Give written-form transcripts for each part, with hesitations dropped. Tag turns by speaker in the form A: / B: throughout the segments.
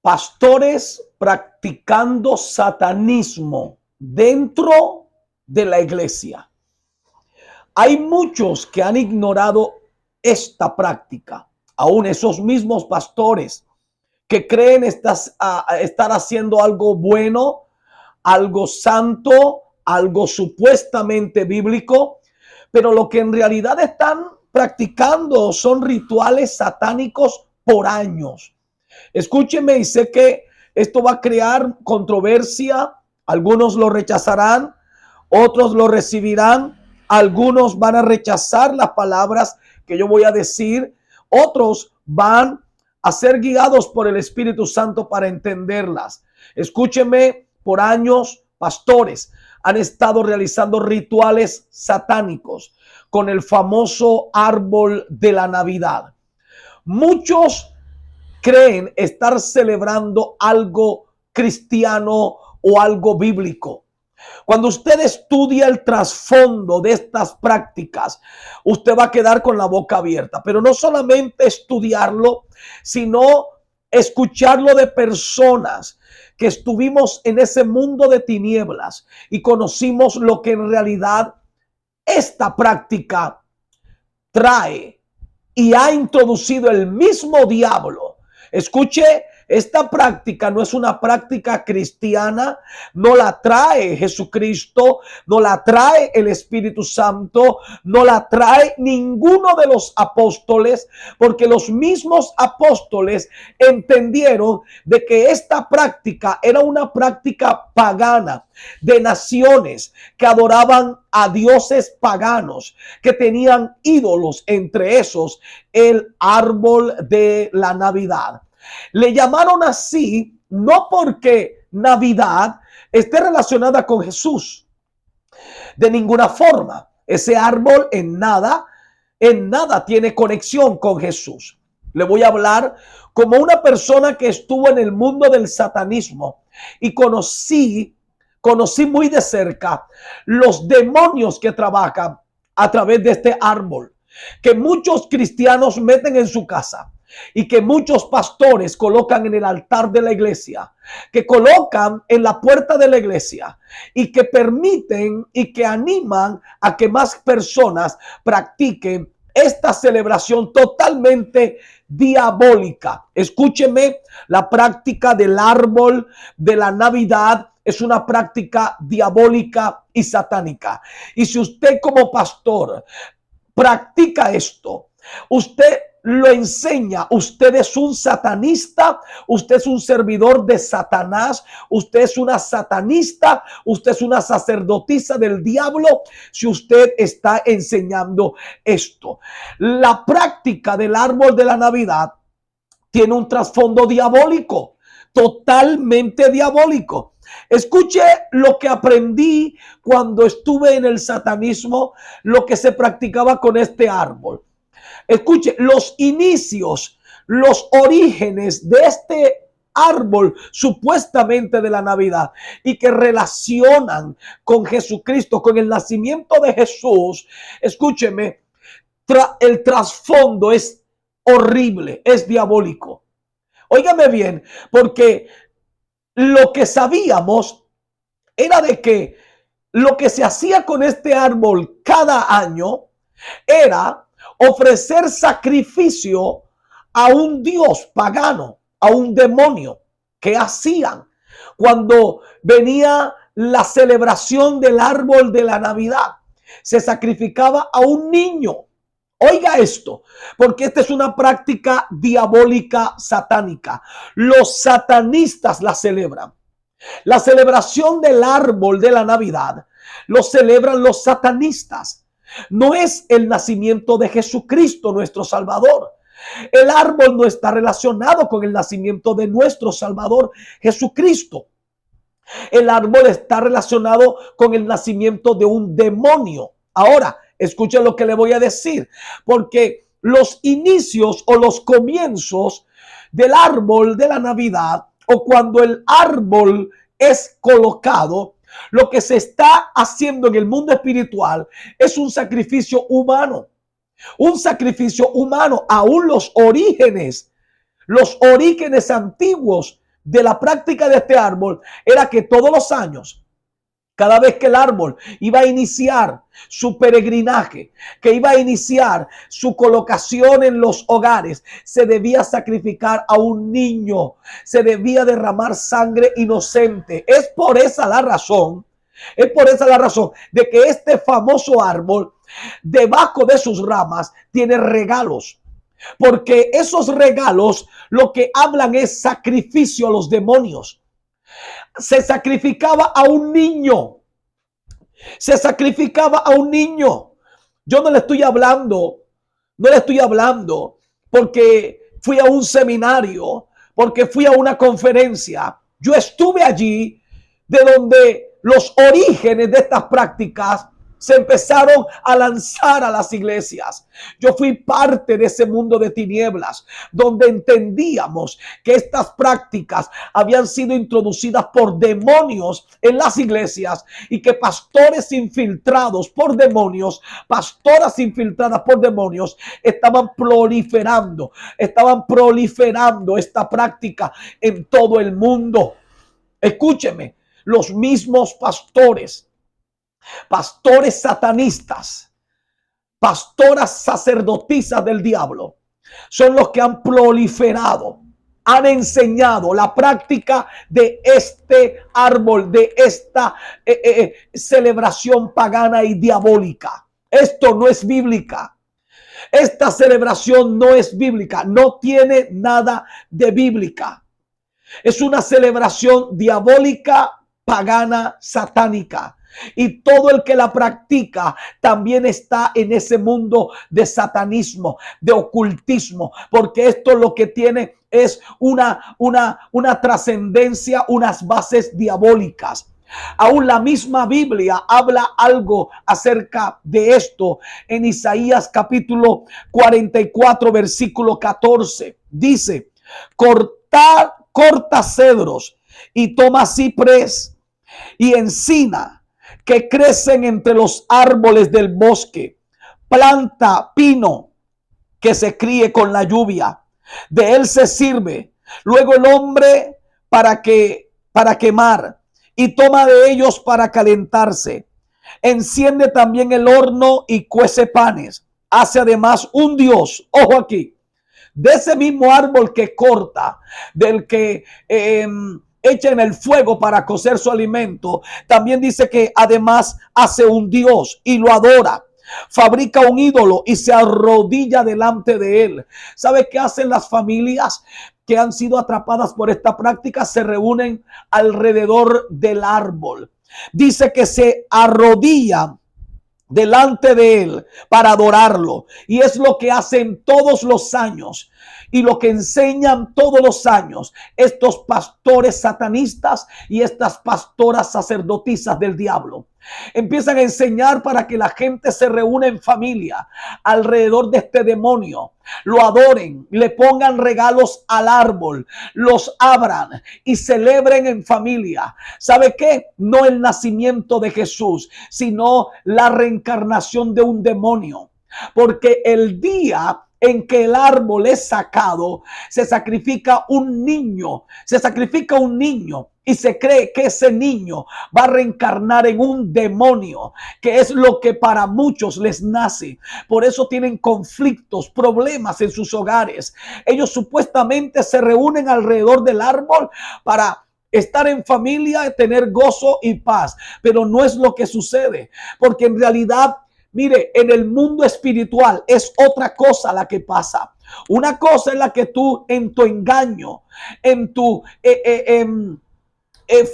A: Pastores practicando satanismo dentro de la iglesia. Hay muchos que han ignorado esta práctica. Aún esos mismos pastores que creen estar haciendo algo bueno, algo santo, algo supuestamente bíblico, pero lo que en realidad están practicando son rituales satánicos por años. Escúcheme, y sé que esto va a crear controversia. Algunos lo rechazarán, otros lo recibirán, algunos van a rechazar las palabras que yo voy a decir, otros van a ser guiados por el Espíritu Santo para entenderlas. Escúcheme, por años, pastores han estado realizando rituales satánicos con el famoso árbol de la Navidad. Muchos creen estar celebrando algo cristiano o algo bíblico. Cuando usted estudia el trasfondo de estas prácticas, usted va a quedar con la boca abierta. Pero no solamente estudiarlo, sino escucharlo de personas que estuvimos en ese mundo de tinieblas y conocimos lo que en realidad esta práctica trae y ha introducido el mismo diablo. Escuche, esta práctica no es una práctica cristiana, no la trae Jesucristo, no la trae el Espíritu Santo, no la trae ninguno de los apóstoles, porque los mismos apóstoles entendieron de que esta práctica era una práctica pagana de naciones que adoraban a dioses paganos, que tenían ídolos, entre esos el árbol de la Navidad. Le llamaron así no porque Navidad esté relacionada con Jesús, de ninguna forma. Ese árbol en nada tiene conexión con Jesús. Le voy a hablar como una persona que estuvo en el mundo del satanismo y conocí muy de cerca los demonios que trabajan a través de este árbol, que muchos cristianos meten en su casa y que muchos pastores colocan en el altar de la iglesia, que colocan en la puerta de la iglesia y que permiten y que animan a que más personas practiquen esta celebración totalmente diabólica. Escúcheme, la práctica del árbol de la Navidad es una práctica diabólica y satánica. Y si usted como pastor practica esto, usted lo enseña, usted es un satanista, usted es un servidor de Satanás, usted es una satanista, usted es una sacerdotisa del diablo, si usted está enseñando esto. La práctica del árbol de la Navidad tiene un trasfondo diabólico, totalmente diabólico. Escuche lo que aprendí cuando estuve en el satanismo, lo que se practicaba con este árbol. Escuche, los inicios, los orígenes de este árbol supuestamente de la Navidad y que relacionan con Jesucristo, con el nacimiento de Jesús. Escúcheme, el trasfondo es horrible, es diabólico. Óigame bien, porque lo que sabíamos era de que lo que se hacía con este árbol cada año era ofrecer sacrificio a un dios pagano, a un demonio. ¿Qué hacían? Cuando venía la celebración del árbol de la Navidad, se sacrificaba a un niño. Oiga esto, porque esta es una práctica diabólica satánica. Los satanistas la celebran. La celebración del árbol de la Navidad lo celebran los satanistas. No es el nacimiento de Jesucristo, nuestro Salvador. El árbol no está relacionado con el nacimiento de nuestro Salvador Jesucristo. El árbol está relacionado con el nacimiento de un demonio. Ahora, escuchen lo que le voy a decir, porque los inicios o los comienzos del árbol de la Navidad, o cuando el árbol es colocado, lo que se está haciendo en el mundo espiritual es un sacrificio humano. Un sacrificio humano. Aún los orígenes antiguos de la práctica de este árbol era que todos los años, cada vez que el árbol iba a iniciar su peregrinaje, que iba a iniciar su colocación en los hogares, se debía sacrificar a un niño, se debía derramar sangre inocente. Es por esa la razón de que este famoso árbol, debajo de sus ramas, tiene regalos. Porque esos regalos lo que hablan es sacrificio a los demonios. Se sacrificaba a un niño. Se sacrificaba a un niño. Yo no le estoy hablando porque fui a un seminario, porque fui a una conferencia. Yo estuve allí, de donde los orígenes de estas prácticas se empezaron a lanzar a las iglesias. Yo fui parte de ese mundo de tinieblas, donde entendíamos que estas prácticas habían sido introducidas por demonios en las iglesias y que pastores infiltrados por demonios, pastoras infiltradas por demonios, estaban proliferando esta práctica en todo el mundo. Escúcheme, los mismos pastores satanistas, pastoras sacerdotisas del diablo, son los que han proliferado, han enseñado la práctica de este árbol, de esta celebración pagana y diabólica. Esto no es bíblica. Esta celebración no es bíblica, no tiene nada de bíblica. Es una celebración diabólica, pagana, satánica. Y todo el que la practica también está en ese mundo de satanismo, de ocultismo, porque esto lo que tiene es una trascendencia, unas bases diabólicas. Aún la misma Biblia habla algo acerca de esto en Isaías capítulo 44 versículo 14. Dice: corta cedros y toma ciprés y encina que crecen entre los árboles del bosque. Planta pino que se críe con la lluvia. De él se sirve luego el hombre para quemar, y toma de ellos para calentarse. Enciende también el horno y cuece panes. Hace además un dios, ojo aquí, de ese mismo árbol que corta, del que echa en el fuego para cocer su alimento. También dice que además hace un dios y lo adora. Fabrica un ídolo y se arrodilla delante de él. ¿Sabe qué hacen las familias que han sido atrapadas por esta práctica? Se reúnen alrededor del árbol. Dice que se arrodillan delante de él para adorarlo, y es lo que hacen todos los años y lo que enseñan todos los años estos pastores satanistas y estas pastoras sacerdotisas del diablo. Empiezan a enseñar para que la gente se reúna en familia alrededor de este demonio, lo adoren, le pongan regalos al árbol, los abran y celebren en familia. ¿Sabe qué? No el nacimiento de Jesús, sino la reencarnación de un demonio. Porque el día en que el árbol es sacado, se sacrifica un niño, y se cree que ese niño va a reencarnar en un demonio, que es lo que para muchos les nace. Por eso tienen conflictos, problemas en sus hogares. Ellos supuestamente se reúnen alrededor del árbol para estar en familia, tener gozo y paz, pero no es lo que sucede, porque en realidad, mire, en el mundo espiritual es otra cosa la que pasa. Una cosa es la que tú en tu engaño, en tu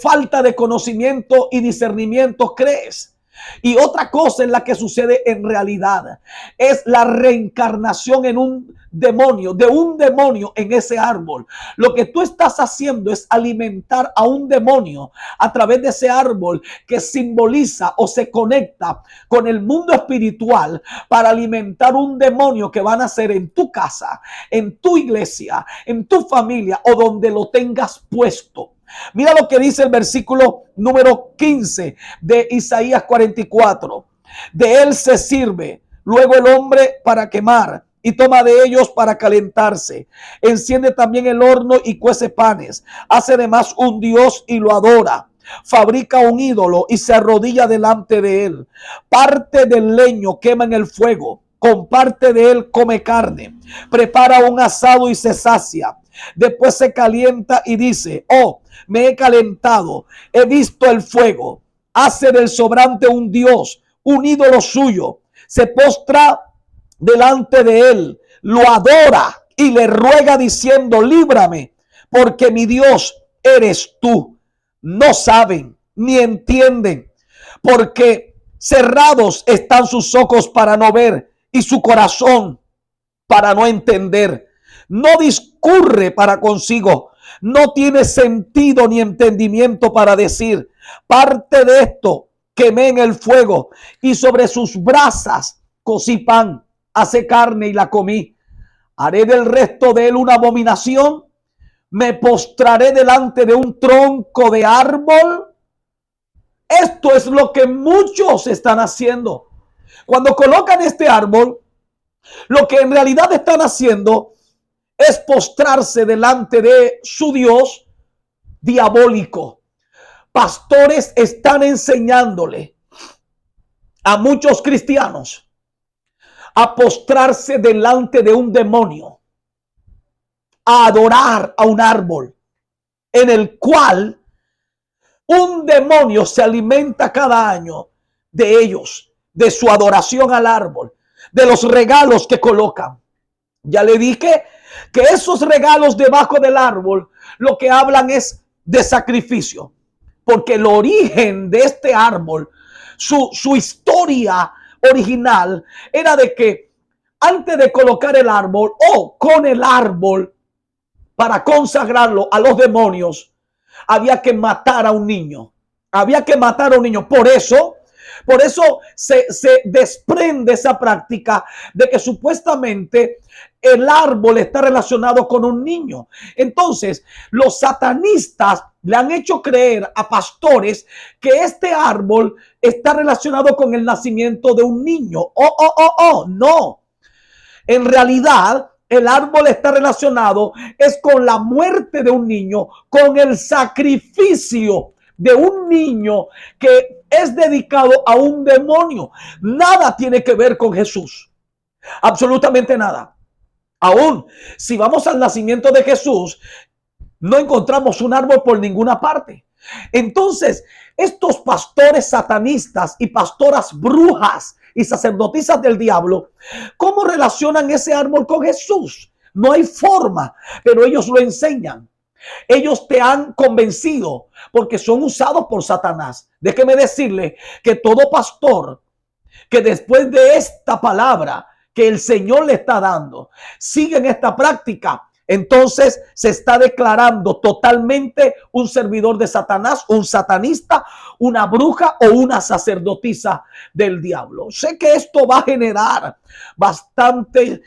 A: falta de conocimiento y discernimiento crees. Y otra cosa es la que sucede en realidad. Es la reencarnación en un demonio, de un demonio en ese árbol. Lo que tú estás haciendo es alimentar a un demonio a través de ese árbol que simboliza o se conecta con el mundo espiritual para alimentar un demonio que va a nacer en tu casa, en tu iglesia, en tu familia o donde lo tengas puesto. Mira lo que dice el versículo número 15 de Isaías 44. De él se sirve luego el hombre para quemar, y toma de ellos para calentarse. Enciende también el horno y cuece panes. Hace además un dios y lo adora. Fabrica un ídolo y se arrodilla delante de él. Parte del leño quema en el fuego. Con parte de él come carne. Prepara un asado y se sacia. Después se calienta y dice: oh, me he calentado. He visto el fuego. Hace del sobrante un dios, un ídolo suyo. Se postra delante de él, lo adora y le ruega diciendo: líbrame, porque mi Dios eres tú. No saben ni entienden, porque cerrados están sus ojos para no ver y su corazón para no entender. No discurre para consigo, no tiene sentido ni entendimiento para decir: parte de esto quemé en el fuego y sobre sus brasas cocí pan. Hace carne y la comí. Haré del resto de él una abominación. Me postraré delante de un tronco de árbol. Esto es lo que muchos están haciendo. Cuando colocan este árbol, lo que en realidad están haciendo es postrarse delante de su Dios diabólico. Pastores están enseñándole a muchos cristianos a postrarse delante de un demonio, a adorar a un árbol en el cual un demonio se alimenta cada año de ellos, de su adoración al árbol, de los regalos que colocan. Ya le dije que esos regalos debajo del árbol lo que hablan es de sacrificio, porque el origen de este árbol, su historia original era de que antes de colocar el árbol o con el árbol para consagrarlo a los demonios, había que matar a un niño. Había que matar a un niño. Por eso se desprende esa práctica de que supuestamente el árbol está relacionado con un niño. Entonces, los satanistas le han hecho creer a pastores que este árbol está relacionado con el nacimiento de un niño. No. En realidad, el árbol está relacionado es con la muerte de un niño, con el sacrificio de un niño que es dedicado a un demonio. Nada tiene que ver con Jesús. Absolutamente nada. Aún si vamos al nacimiento de Jesús, no encontramos un árbol por ninguna parte. Entonces, estos pastores satanistas y pastoras brujas y sacerdotisas del diablo, ¿cómo relacionan ese árbol con Jesús? No hay forma, pero ellos lo enseñan. Ellos te han convencido porque son usados por Satanás. Déjeme decirle que todo pastor que después de esta palabra que el Señor le está dando, sigue en esta práctica, entonces se está declarando totalmente un servidor de Satanás, un satanista, una bruja o una sacerdotisa del diablo. Sé que esto va a generar bastante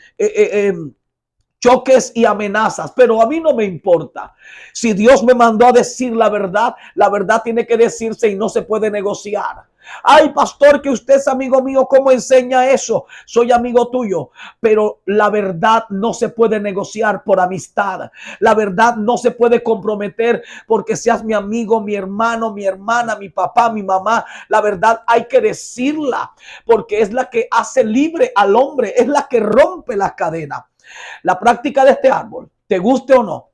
A: choques y amenazas, pero a mí no me importa. Si Dios me mandó a decir la verdad tiene que decirse y no se puede negociar. Ay, pastor, que usted es amigo mío, ¿cómo enseña eso? Soy amigo tuyo, pero la verdad no se puede negociar por amistad. La verdad no se puede comprometer porque seas mi amigo, mi hermano, mi hermana, mi papá, mi mamá. La verdad hay que decirla porque es la que hace libre al hombre, es la que rompe las cadenas. La práctica de este árbol, te guste o no,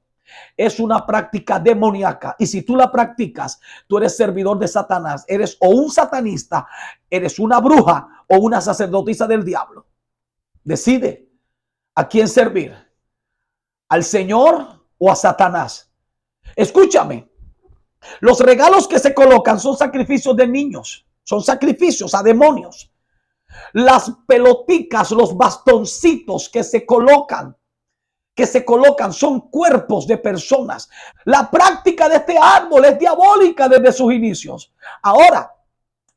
A: es una práctica demoníaca. Y si tú la practicas, tú eres servidor de Satanás. Eres o un satanista, eres una bruja o una sacerdotisa del diablo. Decide a quién servir, al Señor o a Satanás. Escúchame, los regalos que se colocan son sacrificios de niños, son sacrificios a demonios. Las peloticas, los bastoncitos que se colocan son cuerpos de personas. La práctica de este árbol es diabólica desde sus inicios. Ahora,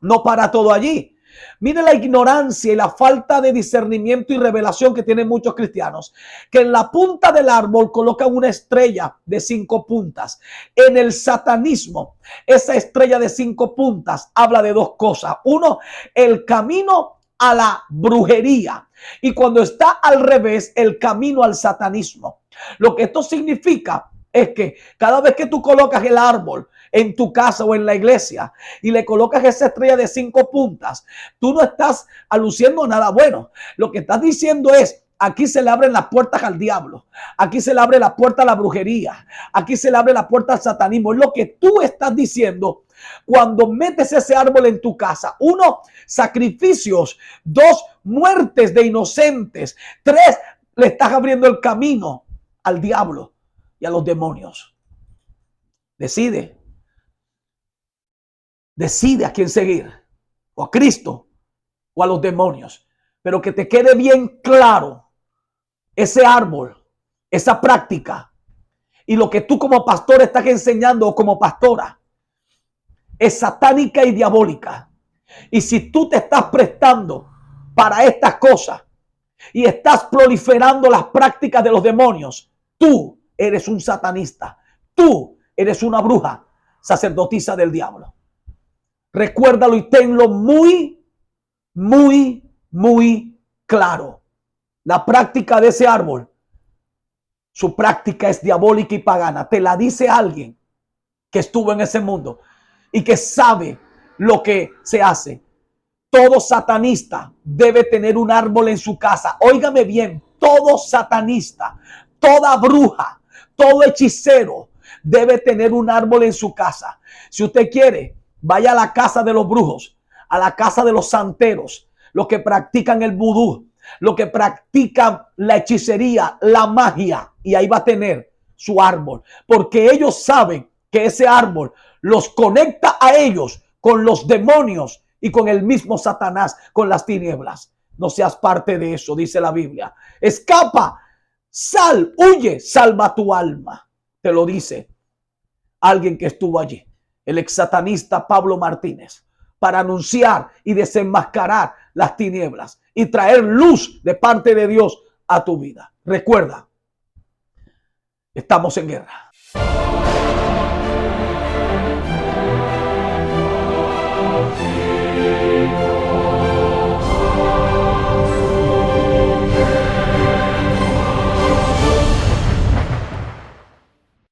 A: no para todo allí. Mire la ignorancia y la falta de discernimiento y revelación que tienen muchos cristianos, que en la punta del árbol colocan una estrella de 5 puntas. En el satanismo, esa estrella de 5 puntas habla de 2 cosas. Uno, el camino a la brujería. Y cuando está al revés, el camino al satanismo. Lo que esto significa es que cada vez que tú colocas el árbol en tu casa o en la iglesia y le colocas esa estrella de 5 puntas, tú no estás aluciendo nada bueno. Lo que estás diciendo es: aquí se le abren las puertas al diablo. Aquí se le abre la puerta a la brujería. Aquí se le abre la puerta al satanismo. Es lo que tú estás diciendo cuando metes ese árbol en tu casa. 1, sacrificios. 2, muertes de inocentes. 3, le estás abriendo el camino al diablo y a los demonios. Decide a quién seguir, o a Cristo o a los demonios. Pero que te quede bien claro, ese árbol, esa práctica y lo que tú como pastor estás enseñando o como pastora es satánica y diabólica. Y si tú te estás prestando para estas cosas y estás proliferando las prácticas de los demonios, tú eres un satanista. Tú eres una bruja, sacerdotisa del diablo. Recuérdalo y tenlo muy, muy, muy claro. La práctica de ese árbol, su práctica es diabólica y pagana. Te la dice alguien que estuvo en ese mundo y que sabe lo que se hace. Todo satanista debe tener un árbol en su casa. Óigame bien, todo satanista, toda bruja, todo hechicero debe tener un árbol en su casa. Si usted quiere, vaya a la casa de los brujos, a la casa de los santeros, los que practican el vudú, los que practican la hechicería, la magia, y ahí va a tener su árbol, porque ellos saben que ese árbol los conecta a ellos con los demonios y con el mismo Satanás, con las tinieblas. No seas parte de eso, dice la Biblia. Escapa, sal, huye, salva tu alma. Te lo dice alguien que estuvo allí, el ex satanista Pablo Martínez, para anunciar y desenmascarar las tinieblas y traer luz de parte de Dios a tu vida. Recuerda, estamos en guerra.